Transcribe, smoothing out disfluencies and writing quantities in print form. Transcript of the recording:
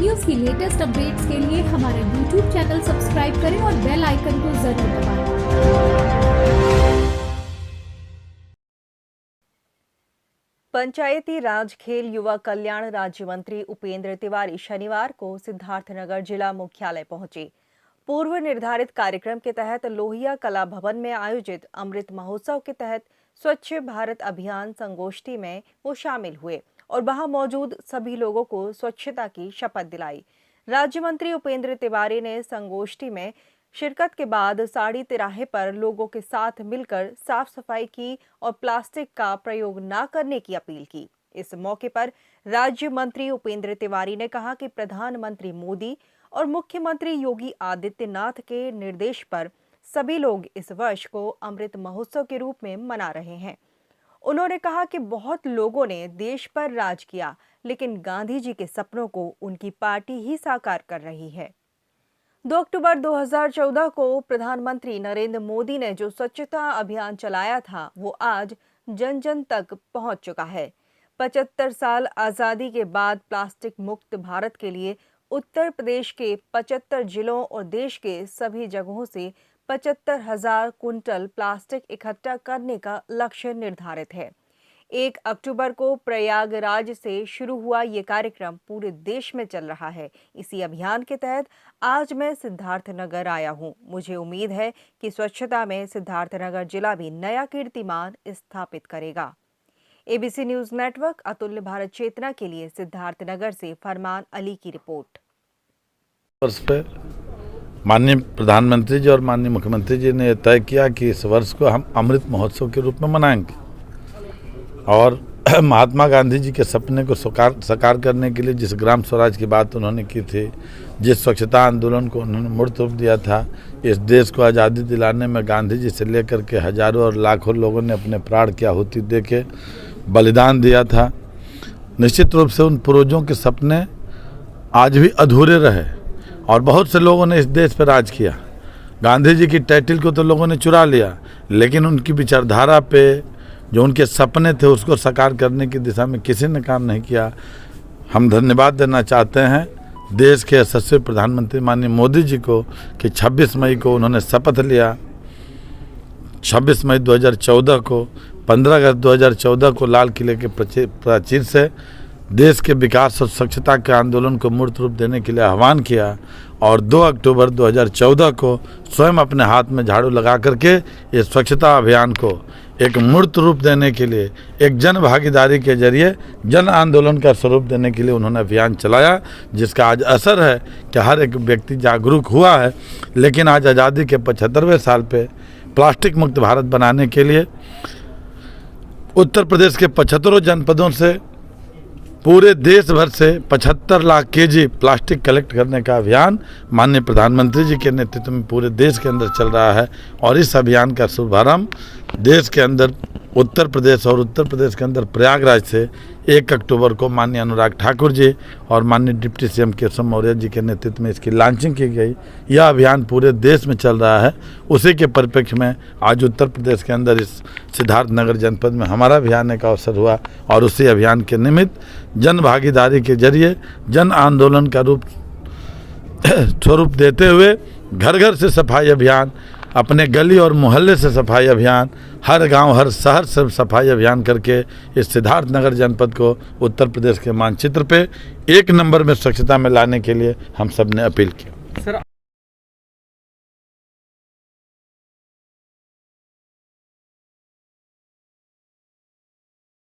Videos की latest updates के लिए हमारे YouTube चैनल सब्सक्राइब करें और बेल आइकन को जरूर दबाएं। पंचायती राज खेल युवा कल्याण राज्य मंत्री उपेंद्र तिवारी शनिवार को सिद्धार्थनगर जिला मुख्यालय पहुंचे। पूर्व निर्धारित कार्यक्रम के तहत लोहिया कला भवन में आयोजित अमृत महोत्सव के तहत स्वच्छ भारत अभियान संगोष्ठी में वो शामिल हुए और वहां मौजूद सभी लोगों को स्वच्छता की शपथ दिलाई। राज्य मंत्री उपेंद्र तिवारी ने संगोष्ठी में शिरकत के बाद साड़ी तिराहे पर लोगों के साथ मिलकर साफ सफाई की और प्लास्टिक का प्रयोग न करने की अपील की। इस मौके पर राज्य मंत्री उपेंद्र तिवारी ने कहा कि प्रधानमंत्री मोदी और मुख्यमंत्री योगी आदित्यनाथ के निर्देश पर सभी लोग इस वर्ष को अमृत महोत्सव के रूप में मना रहे हैं। उन्होंने कहा कि बहुत लोगों ने देश पर राज किया, लेकिन गांधी जी के सपनों को उनकी पार्टी ही साकार कर रही है। 2 अक्टूबर 2014 को प्रधानमंत्री नरेंद्र मोदी ने जो स्वच्छता अभियान चलाया था, वो आज जन जन तक पहुंच चुका है। 75 साल आजादी के बाद प्लास्टिक मुक्त भारत के लिए उत्तर प्रदेश के 75 जिलों और देश के सभी जगहों से 75,000 कुंटल प्लास्टिक इकट्ठा करने का लक्ष्य निर्धारित है। 1 अक्टूबर को प्रयागराज से शुरू हुआ ये कार्यक्रम पूरे देश में चल रहा है। इसी अभियान के तहत आज मैं सिद्धार्थनगर आया हूं। मुझे उम्मीद है कि स्वच्छता में सिद्धार्थनगर जिला भी नया कीर्तिमान स्थापित करेगा। एबीसी न्यूज नेटवर्क अतुल्य भारत चेतना के लिए सिद्धार्थनगर से फरमान अली की रिपोर्ट। वर्ष पे माननीय प्रधानमंत्री जी और माननीय मुख्यमंत्री जी ने तय किया कि इस वर्ष को हम अमृत महोत्सव के रूप में मनाएंगे और महात्मा गांधी जी के सपने को साकार करने के लिए जिस ग्राम स्वराज की बात उन्होंने की थी, जिस स्वच्छता आंदोलन को उन्होंने मूर्त रूप दिया था, इस देश को आज़ादी दिलाने में गांधी जी से लेकर के हजारों और लाखों लोगों ने अपने प्राण की आहुति दे के बलिदान दिया था। निश्चित रूप से उन पूर्वजों के सपने आज भी अधूरे रहे और बहुत से लोगों ने इस देश पर राज किया। गांधी जी की टाइटल को तो लोगों ने चुरा लिया, लेकिन उनकी विचारधारा पे जो उनके सपने थे उसको साकार करने की दिशा में किसी ने काम नहीं किया। हम धन्यवाद देना चाहते हैं देश के यशस्वी प्रधानमंत्री माननीय मोदी जी को कि 26 मई को उन्होंने शपथ लिया। 26 मई 2014 को 15 अगस्त 2014 को लाल किले के प्राचीर से देश के विकास और स्वच्छता के आंदोलन को मूर्त रूप देने के लिए आह्वान किया और 2 अक्टूबर 2014 को स्वयं अपने हाथ में झाड़ू लगा करके इस स्वच्छता अभियान को एक मूर्त रूप देने के लिए, एक जन भागीदारी के जरिए जन आंदोलन का स्वरूप देने के लिए उन्होंने अभियान चलाया, जिसका आज असर है कि हर एक व्यक्ति जागरूक हुआ है। लेकिन आज आज़ादी के 75वें साल पे प्लास्टिक मुक्त भारत बनाने के लिए उत्तर प्रदेश के 75 जनपदों से पूरे देश भर से 75 लाख केजी प्लास्टिक कलेक्ट करने का अभियान माननीय प्रधानमंत्री जी के नेतृत्व में पूरे देश के अंदर चल रहा है। और इस अभियान का शुभारंभ देश के अंदर उत्तर प्रदेश और उत्तर प्रदेश के अंदर प्रयागराज से 1 अक्टूबर को माननीय अनुराग ठाकुर जी और माननीय डिप्टी सीएम केशव मौर्य जी के नेतृत्व में इसकी लॉन्चिंग की गई। यह अभियान पूरे देश में चल रहा है। उसी के परिप्रेक्ष्य में आज उत्तर प्रदेश के अंदर इस सिद्धार्थनगर जनपद में हमारा अभियान आने का अवसर हुआ और उसी अभियान के निमित्त जन भागीदारी के जरिए जन आंदोलन का स्वरूप देते हुए घर घर से सफाई अभियान, अपने गली और मोहल्ले से सफाई अभियान, हर गांव हर शहर से सफाई अभियान करके इस सिद्धार्थनगर जनपद को उत्तर प्रदेश के मानचित्र पे 1 नंबर में स्वच्छता में लाने के लिए हम सब ने अपील की।